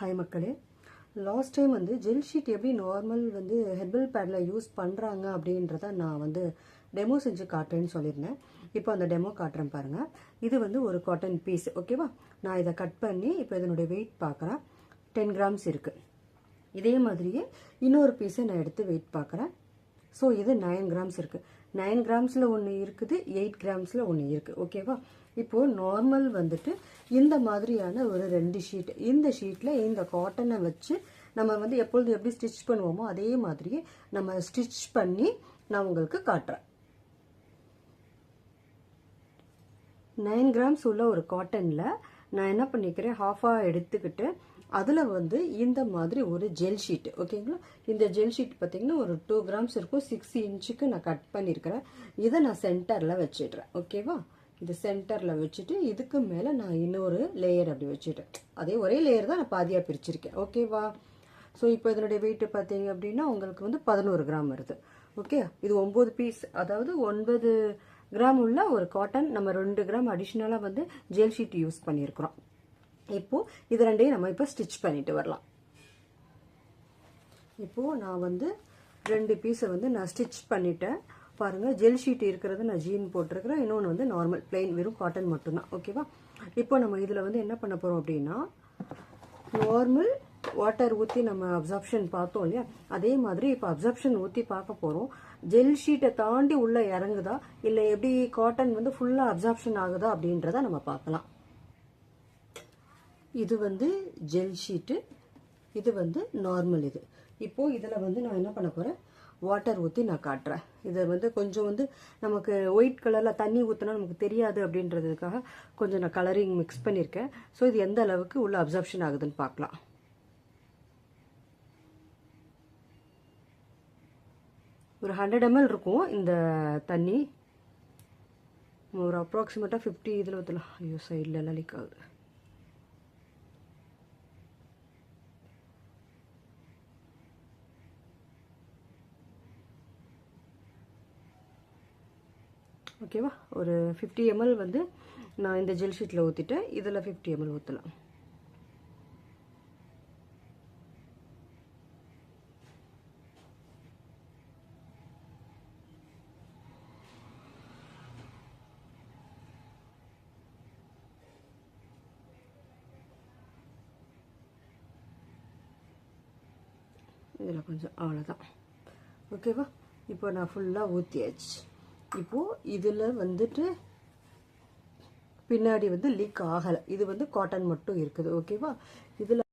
Hi மக்களே, last time வந்து gel sheet எப்படி நார்மல் வந்து ஹெர்பல் பேடில் யூஸ் பண்ணுறாங்க அப்படின்றத நான் வந்து டெமோ செஞ்சு காட்டுறேன்னு சொல்லியிருந்தேன். இப்போ அந்த டெமோ காட்டுறேன் பாருங்கள். இது வந்து ஒரு காட்டன் பீஸ், ஓகேவா? நான் இதை கட் பண்ணி இப்போ இதனுடைய வெயிட் பார்க்குறேன். 10 கிராம்ஸ் இருக்குது. இதே மாதிரியே இன்னொரு பீஸை நான் எடுத்து வெயிட் பார்க்குறேன். ஸோ இது 9 கிராம்ஸ் இருக்குது. 9 கிராம்ஸில் ஒன்று இருக்குது, 8 கிராம்ஸில் ஒன்று இருக்குது, ஓகேவா? இப்போது நார்மல் வந்துட்டு இந்த மாதிரியான ஒரு 2 ஷீட், இந்த ஷீட்டில் இந்த காட்டனை வச்சு நம்ம வந்து எப்பொழுது எப்படி ஸ்டிச் பண்ணுவோமோ அதே மாதிரியே நம்ம ஸ்டிச் பண்ணி நான் உங்களுக்கு காட்டுறேன். 9 கிராம்ஸ் உள்ள ஒரு காட்டனில் நான் என்ன பண்ணிக்கிறேன், ஹாஃபாக எடுத்துக்கிட்டு அதில் வந்து இந்த மாதிரி ஒரு ஜெல் ஷீட், ஓகேங்களா? இந்த ஜெல் ஷீட் பார்த்தீங்கன்னா ஒரு 2 கிராம்ஸ் இருக்கும். 6 இன்ச்சுக்கு நான் கட் பண்ணியிருக்கிறேன். இதை நான் சென்டரில் வச்சிடுறேன், ஓகேவா? இது சென்டரில் வச்சுட்டு இதுக்கு மேலே நான் இன்னொரு லேயர் அப்படி வச்சுட்டேன். அதே ஒரே லேயர் தான் நான் பாதியாக பிரிச்சிருக்கேன், ஓகேவா? ஸோ இப்போ இதனுடைய வெயிட்டு பார்த்தீங்க அப்படின்னா உங்களுக்கு வந்து 11 கிராம் வருது, ஓகே? இது 9 பீஸ், அதாவது 9 கிராம் உள்ள ஒரு காட்டன். நம்ம 2 கிராம் அடிஷ்னலாக வந்து ஜெல் ஷீட் யூஸ் பண்ணியிருக்கிறோம். இப்போது இது ரெண்டையும் நம்ம இப்போ ஸ்டிச் பண்ணிட்டு வரலாம். இப்போது நான் வந்து 2 பீஸை வந்து நான் ஸ்டிச் பண்ணிட்டேன். பாருங்கள், ஜெல் ஷீட் இருக்கிறது நான் ஜீன் போட்டிருக்கிறேன். இன்னொன்று வந்து நார்மல் பிளெயின் வெறும் காட்டன் மட்டும்தான், ஓகேவா? இப்போ நம்ம இதில் வந்து என்ன பண்ண போகிறோம் அப்படின்னா, நார்மல் வாட்டர் ஊற்றி நம்ம அப்சார்ப்ஷன் பார்த்தோம் இல்லையா, அதே மாதிரி இப்போ அப்சார்ப்ஷன் ஊற்றி பார்க்க போகிறோம். ஜெல் ஷீட்டை தாண்டி உள்ளே இறங்குதா இல்லை எப்படி காட்டன் வந்து ஃபுல்லாக அப்சார்ப்ஷன் ஆகுதா அப்படின்றத நம்ம பார்க்கலாம். இது வந்து ஜெல் ஷீட்டு, இது வந்து நார்மல். இது இப்போது இதில் வந்து நான் என்ன பண்ண போகிறேன், வாட்டர் ஊற்றி நான் காட்டுறேன். இதை வந்து கொஞ்சம் வந்து நமக்கு ஒயிட் கலரில் தண்ணி ஊற்றினா நமக்கு தெரியாது அப்படின்றதுக்காக கொஞ்சம் நான் கலரிங் மிக்ஸ் பண்ணியிருக்கேன். ஸோ இது எந்த அளவுக்கு உள்ள அப்சார்ப்ஷன் ஆகுதுன்னு பார்க்கலாம். ஒரு 100 ml இருக்கும் இந்த தண்ணி. ஒரு அப்ராக்சிமேட்டாக 50 இதில் ஊற்றலாம். ஐயோ, சைடில் எல்லாம் லீக் ஆகுது. ஓகேவா? ஒரு 50 ml வந்து நான் இந்த ஜெல் ஷீட்டில் ஊற்றிட்டேன். இதில் 50 ml ஊற்றலாம். இதில் கொஞ்சம், அவ்வளோதான், ஓகேவா? இப்போ நான் ஃபுல்லாக ஊற்றியாச்சு. இப்போது இதில் வந்துட்டு பின்னாடி வந்து லீக் ஆகலை. இது வந்து காட்டன் மட்டும் இருக்குது, ஓகேவா? இதில்